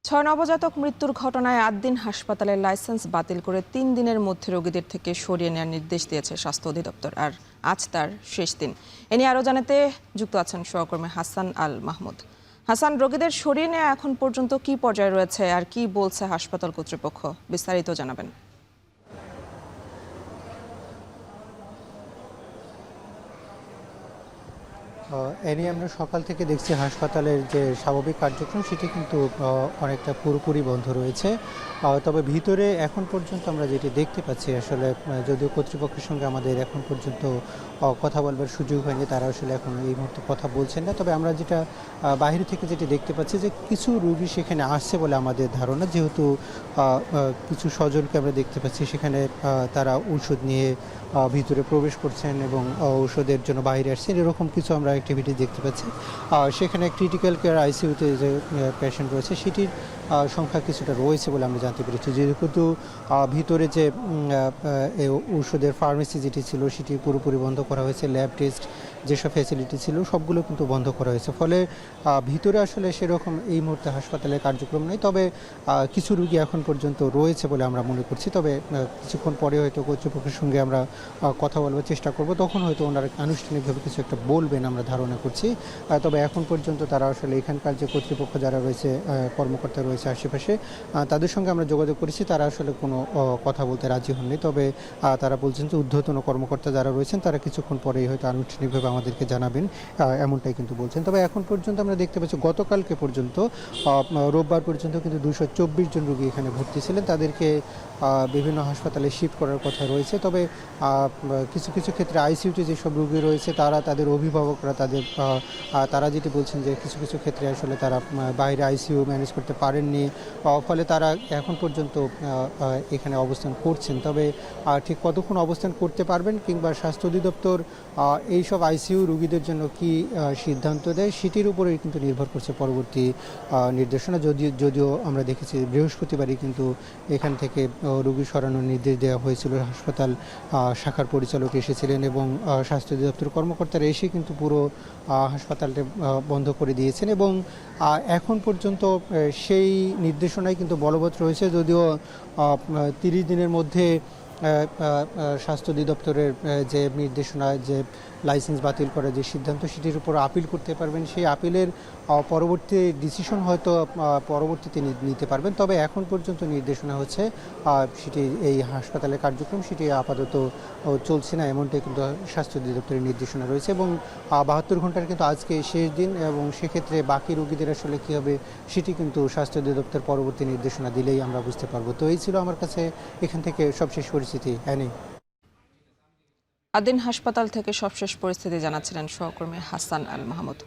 ছয় নবজাতক মৃত্যুর ঘটনায় ৮ দিন হাসপাতালের লাইসেন্স বাতিল করে ৩ দিনের মধ্যে রোগীদের থেকে সরিয়ে নেওয়ার নির্দেশ দিয়েছে স্বাস্থ্য অধিদপ্তর। আর আজ তার শেষ দিন। এ নিয়ে আরও জানাতে যুক্ত আছেন সহকর্মী হাসান আল মাহমুদ। হাসান, রোগীদের সরিয়ে নেওয়া এখন পর্যন্ত কি পর্যায়ে রয়েছে আর কি বলছে হাসপাতাল কর্তৃপক্ষ, বিস্তারিত জানাবেন। এ নিয়ে আমরা সকাল থেকে দেখছি হাসপাতালের যে স্বাভাবিক কার্যক্রম সেটি কিন্তু অনেকটা পুরোপুরি বন্ধ রয়েছে। তবে ভিতরে এখন পর্যন্ত আমরা যেটি দেখতে পাচ্ছি, আসলে যদিও কর্তৃপক্ষের সঙ্গে আমাদের এখন পর্যন্ত কথা বলবার সুযোগ হয়নি, তারা আসলে এখন এই মুহূর্তে কথা বলছেন না। তবে আমরা যেটা বাইরে থেকে যেটি দেখতে পাচ্ছি যে কিছু রোগী সেখানে আসছে বলে আমাদের ধারণা, যেহেতু কিছু স্বজনকে আমরা দেখতে পাচ্ছি সেখানে তারা ঔষধ নিয়ে ভিতরে প্রবেশ করছেন এবং ঔষধের জন্য বাইরে আসছেন, এরকম কিছু আমরা অ্যাক্টিভিটি দেখতে পাচ্ছি। সেখানে ক্রিটিক্যাল কেয়ার আইসিইউতে যে পেশেন্ট রয়েছে সেটির সংখ্যা কিছুটা রয়েছে বলে আমরা জানতে পেরেছি। যেহেতু ভিতরে যে ঔষধের ফার্মেসি যেটি ছিল সেটি পুরোপুরি বন্ধ করা হয়েছে, ল্যাব টেস্ট যেসব ফ্যাসিলিটি ছিল সবগুলো কিন্তু বন্ধ করা হয়েছে। ফলে ভিতরে আসলে সেরকম এই মুহূর্তে হাসপাতালের কার্যক্রম নেই। তবে কিছু রোগী এখন পর্যন্ত রয়েছে বলে আমরা মনে করছি। তবে কিছুক্ষণ পরে হয়তো কর্তৃপক্ষের সঙ্গে আমরা কথা বলবার চেষ্টা করব, তখন হয়তো ওনারা আনুষ্ঠানিকভাবে কিছু একটা বলবেন আমরা ধারণা করছি। তবে এখন পর্যন্ত তারা আসলে এখানকার যে কর্তৃপক্ষ যারা রয়েছে, কর্মকর্তা রয়েছে আশেপাশে, তাদের সঙ্গে আমরা যোগাযোগ করেছি, তারা আসলে কোনো কথা বলতে রাজি হননি। তবে তারা বলছেন যে ঊর্ধ্বতন কর্মকর্তা যারা রয়েছেন তারা কিছুক্ষণ পরেই হয়তো আনুষ্ঠানিকভাবে আমাদেরকে জানাবেন, এমনটাই কিন্তু বলছেন। তবে এখন পর্যন্ত আমরা দেখতে পাচ্ছি গতকালকে পর্যন্ত, রোববার পর্যন্ত কিন্তু 224 জন রোগী এখানে ভর্তি ছিলেন। তাদেরকে বিভিন্ন হাসপাতালে শিফট করার কথা রয়েছে। তবে কিছু কিছু ক্ষেত্রে আইসিইউতে যেসব রোগী রয়েছে তাদের অভিভাবকরা তারা যেটি বলছেন যে কিছু কিছু ক্ষেত্রে আসলে তারা বাইরে আইসিইউ ম্যানেজ করতে পারেননি, ফলে তারা এখন পর্যন্ত এখানে অবস্থান করছেন। তবে ঠিক কতক্ষণ অবস্থান করতে পারবেন কিংবা স্বাস্থ্য অধিদপ্তর এইসব আইসিইউ রোগীদের জন্য কি সিদ্ধান্ত দেয় সেটির উপরেই কিন্তু নির্ভর করছে পরবর্তী নির্দেশনা। যদিও আমরা দেখেছি বৃহস্পতিবারই কিন্তু এখান থেকে রোগী সরানোর নির্দেশ দেওয়া হয়েছিল। হাসপাতাল শাখার পরিচালক এসেছিলেন এবং স্বাস্থ্য অধিদপ্তর কর্মকর্তারা এসে কিন্তু পুরো হাসপাতালটা বন্ধ করে দিয়েছেন এবং এখন পর্যন্ত সেই নির্দেশনাই কিন্তু বলবৎ রয়েছে। যদিও 30 দিনের মধ্যে স্বাস্থ্য অধিদপ্তরের যে নির্দেশনা, যে লাইসেন্স বাতিল করার যে সিদ্ধান্ত, সেটির উপর আপিল করতে পারবেন। সেই আপিলের পরবর্তী ডিসিশন হয়তো পরবর্তীতে নিতে পারবেন। তবে এখন পর্যন্ত নির্দেশনা হচ্ছে সেটি এই হাসপাতালের কার্যক্রম সেটি আপাতত চলছে না, এমনটাই কিন্তু স্বাস্থ্য অধিদপ্তরের নির্দেশনা রয়েছে। এবং 72 ঘন্টার কিন্তু আজকে শেষ দিন এবং সেক্ষেত্রে বাকি রোগীদের আসলে কী হবে সেটি কিন্তু স্বাস্থ্য অধিদপ্তর পরবর্তী নির্দেশনা দিলেই আমরা বুঝতে পারবো। তো এই ছিল আমার কাছে এখান থেকে সবশেষ পরিস্থিতি। অ্যানি, আদিন হাসপাতাল থেকে সবশেষ পরিস্থিতি জানাচ্ছিলেন সহকর্মী হাসান আল মাহমুদ।